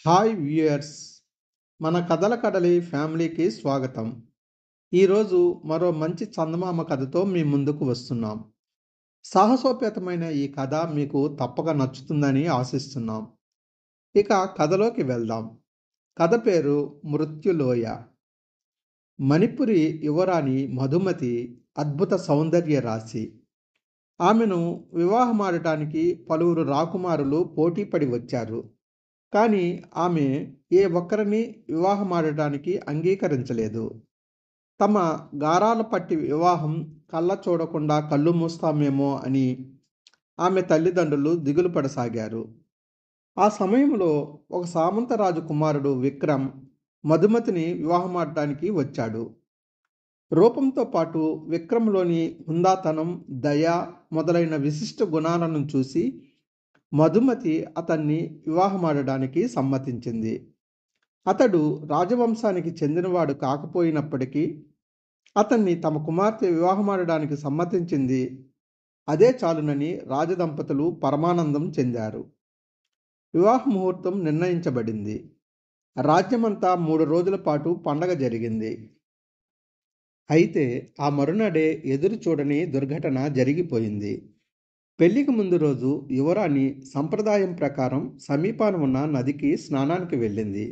Hi viewers, మన కథల కడలి ఫ్యామిలీకి స్వాగతం. ఈరోజు మరో మంచి చందమామ కథతో మీ ముందుకు వస్తున్నాం. సాహసోపేతమైన ఈ కథ మీకు తప్పక నచ్చుతుందని ఆశిస్తున్నాం. ఇక కథలోకి వెళ్దాం. కథ పేరు మృత్యులోయ. మణిపురి యువరాణి మధుమతి అద్భుత సౌందర్య రాశి. ఆమెను వివాహమాడటానికి పలువురు రాకుమారులు పోటీపడి వచ్చారు. కానీ ఆమె ఏ ఒక్కరిని వివాహమాడటానికి అంగీకరించలేదు. తమ గారాల పట్టి వివాహం కళ్ళ చూడకుండా కళ్ళు మూస్తామేమో అని ఆమె తల్లిదండ్రులు దిగులు పడసాగారు. ఆ సమయంలో ఒక సామంతరాజు కుమారుడు విక్రమ్ మధుమతిని వివాహమాడటానికి వచ్చాడు. రూపంతో పాటు విక్రమ్లోని హుందాతనం, దయ మొదలైన విశిష్ట గుణాలను చూసి మధుమతి అతన్ని వివాహమాడడానికి సమ్మతించింది. అతడు రాజవంశానికి చెందినవాడు కాకపోయినప్పటికీ అతన్ని తమ కుమార్తె వివాహమాడడానికి సమ్మతించింది అదే చాలునని రాజదంపతులు పరమానందం చెందారు. వివాహ ముహూర్తం నిర్ణయించబడింది. రాజ్యమంతా 3 రోజుల పాటు పండగ జరిగింది. అయితే ఆ మరునాడే ఎదురు చూడని దుర్ఘటన జరిగిపోయింది. పెళ్లికి ముందు రోజు యువరాణి సంప్రదాయం ప్రకారం సమీపాన ఉన్న నదికి స్నానానికి వెళ్ళింది.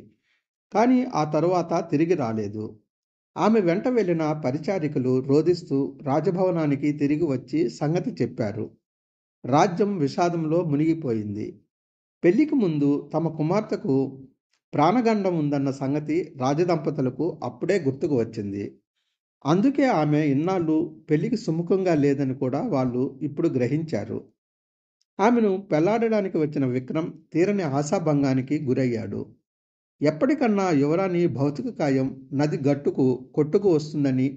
కానీ ఆ తరువాత తిరిగి రాలేదు. ఆమె వెంట వెళ్ళిన పరిచారికలు రోదిస్తూ రాజభవనానికి తిరిగి వచ్చి సంగతి చెప్పారు. రాజ్యం విషాదంలో మునిగిపోయింది. పెళ్లికి ముందు తమ కుమార్తెకు ప్రాణగండం ఉందన్న సంగతి రాజదంపతులకు అప్పుడే గుర్తుకు వచ్చింది. అందుకే ఆమె ఇన్నాళ్ళు పెళ్లికి సుముఖంగా లేదని కూడా వాళ్ళు ఇప్పుడు గ్రహించారు. ఆమెను పెళ్లాడడానికి వచ్చిన విక్రమ్ తీరని ఆశాభంగానికి గురయ్యాడు. ఎప్పటికన్నా యువరాణి భౌతిక కాయం నది గట్టుకు కొట్టుకు వస్తుందని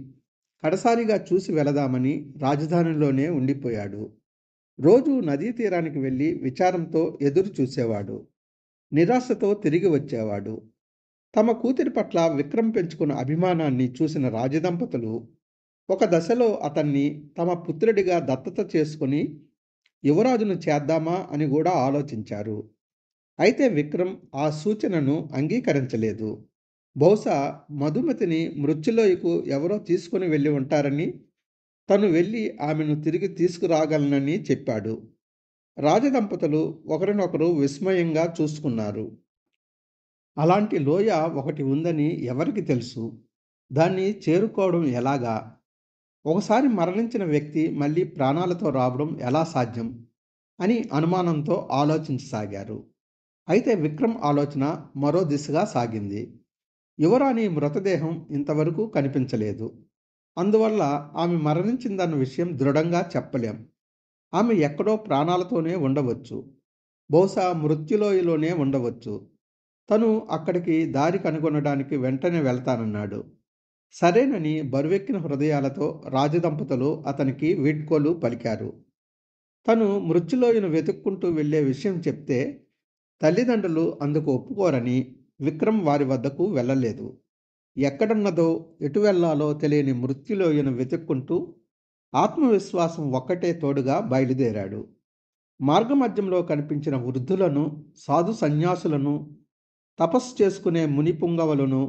కడసారిగా చూసి వెళదామని రాజధానిలోనే ఉండిపోయాడు. రోజు నదీ తీరానికి వెళ్ళి విచారంతో ఎదురు చూసేవాడు. నిరాశతో తిరిగి వచ్చేవాడు. తమ కూతురి పట్ల విక్రమ్ పెంచుకున్న అభిమానాన్ని చూసిన రాజదంపతులు ఒక దశలో అతన్ని తమ పుత్రుడిగా దత్తత చేసుకుని యువరాజును చేద్దామా అని కూడా ఆలోచించారు. అయితే విక్రమ్ ఆ సూచనను అంగీకరించలేదు. బహుశా మధుమతిని మృత్యులోయకు ఎవరో తీసుకుని వెళ్ళి ఉంటారని, తను వెళ్ళి ఆమెను తిరిగి తీసుకురాగలనని చెప్పాడు. రాజదంపతులు ఒకరినొకరు విస్మయంగా చూసుకున్నారు. అలాంటి లోయ ఒకటి ఉందని ఎవరికి తెలుసు? దాన్ని చేరుకోవడం ఎలాగా? ఒకసారి మరణించిన వ్యక్తి మళ్ళీ ప్రాణాలతో రావడం ఎలా సాధ్యం అని అనుమానంతో ఆలోచించసాగారు. అయితే విక్రమ్ ఆలోచన మరో దిశగా సాగింది. యువరాణి మృతదేహం ఇంతవరకు కనిపించలేదు. అందువల్ల ఆమె మరణించిందన్న విషయం దృఢంగా చెప్పలేం. ఆమె ఎక్కడో ప్రాణాలతోనే ఉండవచ్చు. బహుశా మృత్యులోయలోనే ఉండవచ్చు. తను అక్కడికి దారి కనుగొనడానికి వెంటనే వెళ్తానన్నాడు. సరేనని బరువెక్కిన హృదయాలతో రాజదంపతులు అతనికి వీడ్కోలు పలికారు. తను మృత్యులోయను వెతుక్కుంటూ వెళ్ళే విషయం చెప్తే తల్లిదండ్రులు అందుకు ఒప్పుకోరని విక్రమ్ వారి వద్దకు వెళ్ళలేదు. ఎక్కడున్నదో ఎటు వెళ్లాలో తెలియని మృత్యులోయను వెతుక్కుంటూ ఆత్మవిశ్వాసం ఒక్కటే తోడుగా బయలుదేరాడు. మార్గమధ్యంలో కనిపించిన వృద్ధులను, సాధు సన్యాసులను, తపస్సు చేసుకునే మునిపుంగవులను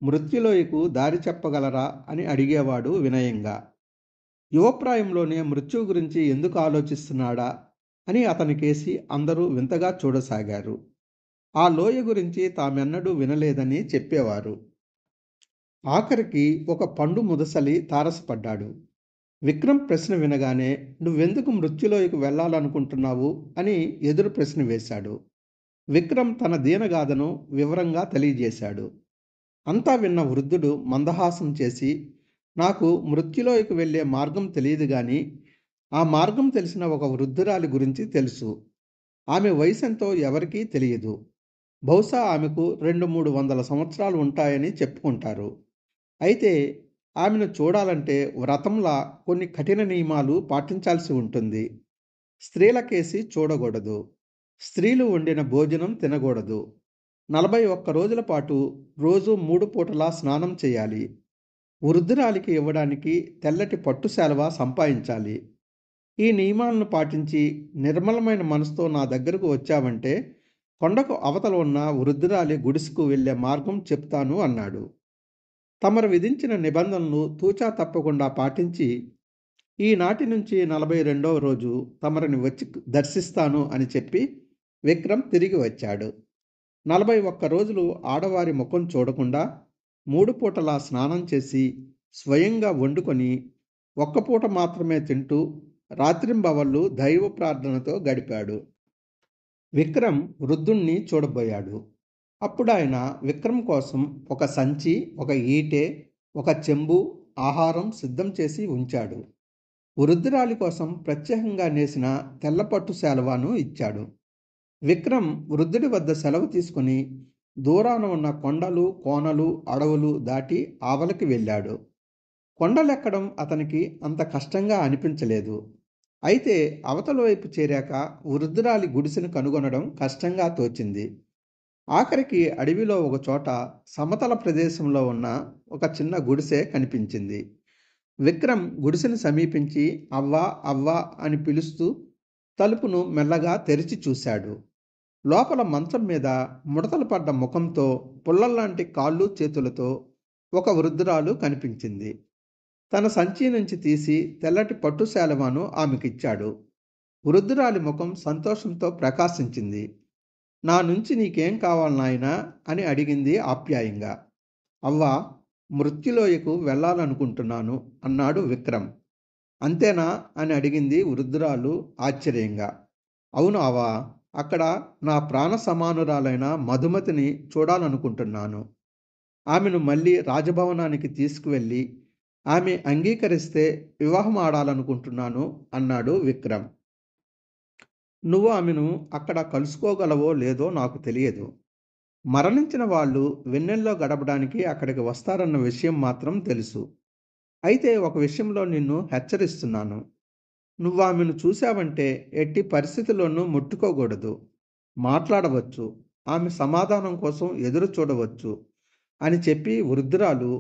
మృత్యులోయకు దారి చెప్పగలరా అని అడిగేవాడు వినయంగా. యువప్రాయంలోనే మృత్యువు గురించి ఎందుకు ఆలోచిస్తున్నాడా అని అతనికేసి అందరూ వింతగా చూడసాగారు. ఆ లోయ గురించి తామెన్నడూ వినలేదని చెప్పేవారు. ఆఖరికి ఒక పండు ముదసలి తారసపడ్డాడు. విక్రమ్ ప్రశ్న వినగానే నువ్వెందుకు మృత్యులోయకు వెళ్ళాలనుకుంటున్నావు అని ఎదురు ప్రశ్న వేశాడు. విక్రమ్ తన దీనగాథను వివరంగా తెలియజేశాడు. అంతా విన్న వృద్ధుడు మందహాసం చేసి, నాకు మృత్యులోయకు వెళ్ళే మార్గం తెలియదు గాని ఆ మార్గం తెలిసిన ఒక వృద్ధురాలి గురించి తెలుసు. ఆమె వయసెంతో ఎవరికీ తెలియదు. బహుశా ఆమెకు 200-300 సంవత్సరాలు ఉంటాయని చెప్పుకుంటారు. అయితే ఆమెను చూడాలంటే వ్రతంలా కొన్ని కఠిన నియమాలు పాటించాల్సి ఉంటుంది. స్త్రీలకేసి చూడకూడదు. స్త్రీలు వండిన భోజనం తినకూడదు. 41 రోజుల పాటు రోజు 3 పూటలా స్నానం చేయాలి. వృద్ధురాలికి ఇవ్వడానికి తెల్లటి పట్టు శాలువ సంపాదించాలి. ఈ నియమాలను పాటించి నిర్మలమైన మనసుతో నా దగ్గరకు వచ్చావంటే కొండకు అవతల ఉన్న వృద్ధురాలి గుడిసెకు వెళ్లే మార్గం చెప్తాను అన్నాడు. తమరు విధించిన నిబంధనలు తూచా తప్పకుండా పాటించి ఈనాటి నుంచి 42వ రోజు తమరిని వచ్చి దర్శిస్తాను అని చెప్పి విక్రమ్ తిరిగి వచ్చాడు. 41 రోజులు ఆడవారి ముఖం చూడకుండా 3 పూటలా స్నానం చేసి స్వయంగా వండుకొని ఒక్క పూట మాత్రమే తింటూ రాత్రింబవళ్ళు దైవ ప్రార్థనతో గడిపాడు. విక్రమ్ వృద్ధుణ్ణి చూడబోయాడు. అప్పుడాయన విక్రమ్ కోసం ఒక సంచి, ఒక ఈటె, ఒక చెంబు ఆహారం సిద్ధం చేసి ఉంచాడు. వృద్ధురాలి కోసం ప్రత్యేకంగా నేసిన తెల్లపట్టు శాలువాను ఇచ్చాడు. విక్రమ్ వృద్ధుడి వద్ద సెలవు తీసుకుని దూరాన ఉన్న కొండలు, కోనలు, అడవులు దాటి ఆవలికి వెళ్ళాడు. కొండలెక్కడం అతనికి అంత కష్టంగా అనిపించలేదు. అయితే అవతల వైపు చేరాక వృద్ధురాలి గుడిసెను కనుగొనడం కష్టంగా తోచింది. ఆఖరికి అడవిలో ఒకచోట సమతల ప్రదేశంలో ఉన్న ఒక చిన్న గుడిసె కనిపించింది. విక్రమ్ గుడిసెను సమీపించి అవ్వా అవ్వా అని పిలుస్తూ తలుపును మెల్లగా తెరిచి చూశాడు. లోపల మంచం మీద ముడతలు పడ్డ ముఖంతో పుల్లల్లాంటి కాళ్ళు చేతులతో ఒక వృద్ధురాలు కనిపించింది. తన సంచి నుంచి తీసి తెల్లటి పట్టు శాలువాను ఆమెకిచ్చాడు. వృద్ధురాలి ముఖం సంతోషంతో ప్రకాశించింది. నా నుంచి నీకేం కావాలి నాయనా అని అడిగింది ఆప్యాయంగా. అవ్వా, మృత్యులోయకు వెళ్ళాలనుకుంటున్నాను అన్నాడు విక్రమ్. అంతేనా అని అడిగింది వృద్ధురాలు ఆశ్చర్యంగా. అవును అవ్వా, అక్కడ నా ప్రాణ సమానురాలైన మధుమతిని చూడాలనుకుంటున్నాను. ఆమెను మళ్ళీ రాజభవనానికి తీసుకువెళ్ళి ఆమె అంగీకరిస్తే వివాహం ఆడాలనుకుంటున్నాను అన్నాడు విక్రమ్. నువ్వు ఆమెను అక్కడ కలుసుకోగలవో లేదో నాకు తెలియదు. మరణించిన వాళ్ళు వెన్నెల్లో గడపడానికి అక్కడికి వస్తారన్న విషయం మాత్రం తెలుసు. అయితే ఒక విషయంలో నిన్ను హెచ్చరిస్తున్నాను. నువ్వు ఆమెను చూశావంటే ఎట్టి పరిస్థితుల్లోనూ ముట్టుకోకూడదు. మాట్లాడవచ్చు, ఆమె సమాధానం కోసం ఎదురు చూడవచ్చు అని చెప్పి వృద్ధురాలు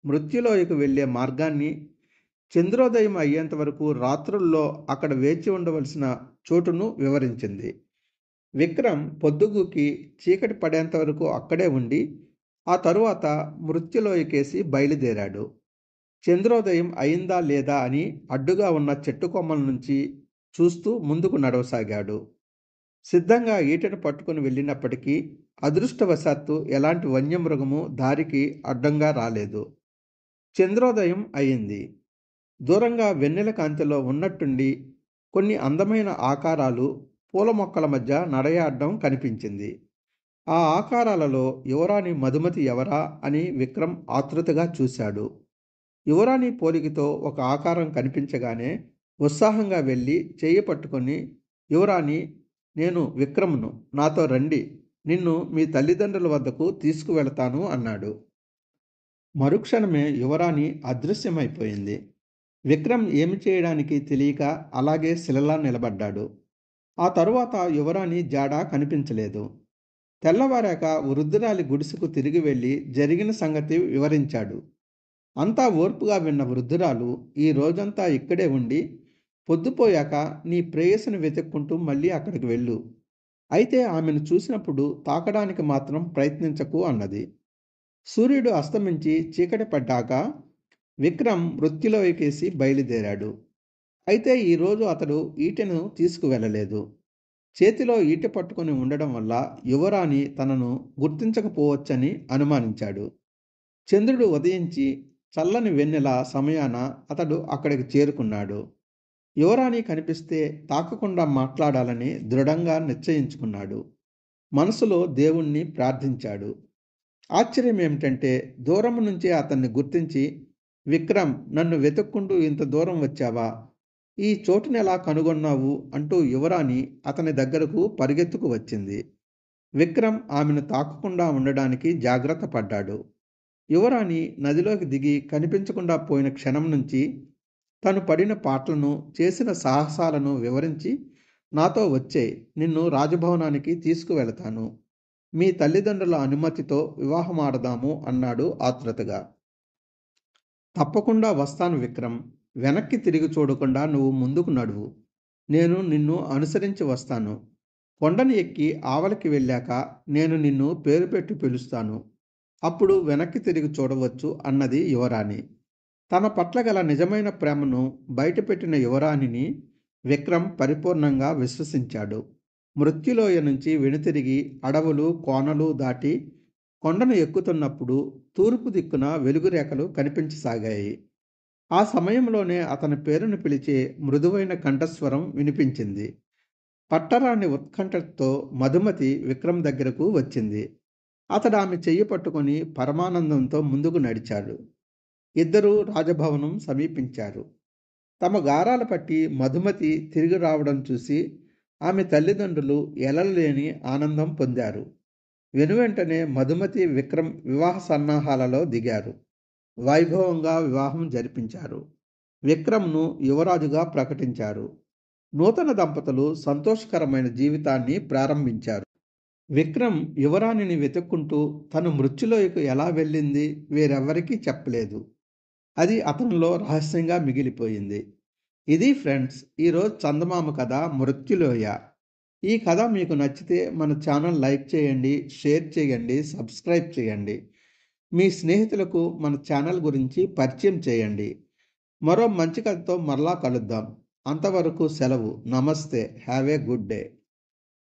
మృత్యులోయకు వెళ్ళే మార్గాన్ని, చంద్రోదయం అయ్యేంత వరకు రాత్రుల్లో అక్కడ వేచి ఉండవలసిన చోటును వివరించింది. విక్రమ్ పొద్దుగూకి చీకటి పడేంత వరకు అక్కడే ఉండి ఆ తరువాత మృత్యులోయకేసి బయలుదేరాడు. చంద్రోదయం అయిందా లేదా అని అడ్డుగా ఉన్న చెట్టు కొమ్మల నుంచి చూస్తూ ముందుకు నడవసాగాడు. సిద్ధంగా ఈటెను పట్టుకుని వెళ్ళినప్పటికీ అదృష్టవశాత్తు ఎలాంటి వన్యమృగము దారికి అడ్డంగా రాలేదు. చంద్రోదయం అయింది. దూరంగా వెన్నెల కాంతిలో ఉన్నట్టుండి కొన్ని అందమైన ఆకారాలు పూల మొక్కల మధ్య నడయాడడం కనిపించింది. ఆ ఆకారాలలో యువరాణి మధుమతి ఎవరా అని విక్రమ్ ఆతృతగా చూశాడు. యువరాణి పోలికతో ఒక ఆకారం కనిపించగానే ఉత్సాహంగా వెళ్ళి చెయ్యి పట్టుకొని, యువరాణి, నేను విక్రమ్ను, నాతో రండి, నిన్ను మీ తల్లిదండ్రుల వద్దకు తీసుకువెళతాను అన్నాడు. మరుక్షణమే యువరాణి అదృశ్యమైపోయింది. విక్రమ్ ఏమి చేయడానికి తెలియక అలాగే శిలలా నిలబడ్డాడు. ఆ తరువాత యువరాణి జాడ కనిపించలేదు. తెల్లవారాక వృద్ధురాలి గుడిసెకు తిరిగి వెళ్ళి జరిగిన సంగతి వివరించాడు. అంతా ఓర్పుగా విన్న వృద్ధురాలు, ఈ రోజంతా ఇక్కడే ఉండి పొద్దుపోయాక నీ ప్రేయసిని వెతుక్కుంటూ మళ్ళీ అక్కడికి వెళ్ళు. అయితే ఆమెను చూసినప్పుడు తాకడానికి మాత్రం ప్రయత్నించకు అన్నది. సూర్యుడు అస్తమించి చీకటి పడ్డాక విక్రమ్ మృత్యులోయకేసి బయలుదేరాడు. అయితే ఈరోజు అతడు ఈటెను తీసుకువెళ్ళలేదు. చేతిలో ఈటె పట్టుకొని ఉండడం వల్ల యువరాణి తనను గుర్తించకపోవచ్చని అనుమానించాడు. చంద్రుడు ఉదయించి చల్లని వెన్నెల సమయాన అతడు అక్కడికి చేరుకున్నాడు. యువరాణి కనిపిస్తే తాకకుండా మాట్లాడాలని దృఢంగా నిశ్చయించుకున్నాడు. మనసులో దేవుణ్ణి ప్రార్థించాడు. ఆశ్చర్యం ఏమిటంటే దూరం నుంచే అతన్ని గుర్తించి, విక్రమ్, నన్ను వెతుక్కుంటూ ఇంత దూరం వచ్చావా? ఈ చోటుని ఎలా కనుగొన్నావు అంటూ యువరాణి అతని దగ్గరకు పరిగెత్తుకు వచ్చింది. విక్రమ్ ఆమెను తాకకుండా ఉండడానికి జాగ్రత్త పడ్డాడు. యువరాణి నదిలోకి దిగి కనిపించకుండా పోయిన క్షణం నుంచి తను పడిన పాటలను, చేసిన సాహసాలను వివరించి, నాతో వచ్చే, నిన్ను రాజభవనానికి తీసుకువెళతాను, మీ తల్లిదండ్రుల అనుమతితో వివాహం ఆడదాము అన్నాడు ఆతృతగా. తప్పకుండా వస్తాను విక్రమ్, వెనక్కి తిరిగి చూడకుండా నువ్వు ముందుకు నడువు, నేను నిన్ను అనుసరించి వస్తాను. కొండను ఎక్కి ఆవలికి వెళ్ళాక నేను నిన్ను పేరు పెట్టి పిలుస్తాను. అప్పుడు వెనక్కి తిరిగి చూడవచ్చు అన్నది యువరాణి. తన పట్ల గల నిజమైన ప్రేమను బయటపెట్టిన యువరాణిని విక్రమ్ పరిపూర్ణంగా విశ్వసించాడు. మృత్యులోయ నుంచి వెనుతిరిగి అడవులు, కోనలు దాటి కొండను ఎక్కుతున్నప్పుడు తూర్పు దిక్కున వెలుగురేఖలు కనిపించసాగాయి. ఆ సమయంలోనే అతని పేరును పిలిచే మృదువైన కంఠస్వరం వినిపించింది. పట్టరాని ఉత్కంఠతో మధుమతి విక్రమ్ దగ్గరకు వచ్చింది. అతడు ఆమె చెయ్యి పట్టుకొని పరమానందంతో ముందుకు నడిచాడు. ఇద్దరూ రాజభవనం సమీపించారు. తమ గారాల పట్టి మధుమతి తిరిగి రావడం చూసి ఆమె తల్లిదండ్రులు ఎలలేని ఆనందం పొందారు. వెనువెంటనే మధుమతి, విక్రమ్ వివాహ సన్నాహాలలో దిగారు. వైభవంగా వివాహం జరిపించారు. విక్రమ్ను యువరాజుగా ప్రకటించారు. నూతన దంపతులు సంతోషకరమైన జీవితాన్ని ప్రారంభించారు. విక్రమ్ యువరాణిని వెతుక్కుంటూ తను మృత్యులోయకు ఎలా వెళ్ళింది వేరెవ్వరికీ చెప్పలేదు. అది అతనిలో రహస్యంగా మిగిలిపోయింది. ఇది ఫ్రెండ్స్, ఈరోజు చందమామ కథ మృత్యులోయ. ఈ కథ మీకు నచ్చితే మన ఛానల్ లైక్ చేయండి, షేర్ చేయండి, సబ్స్క్రైబ్ చేయండి. మీ స్నేహితులకు మన ఛానల్ గురించి పరిచయం చేయండి. మరో మంచి కథతో మరలా కలుద్దాం. అంతవరకు సెలవు. నమస్తే. Have a good day.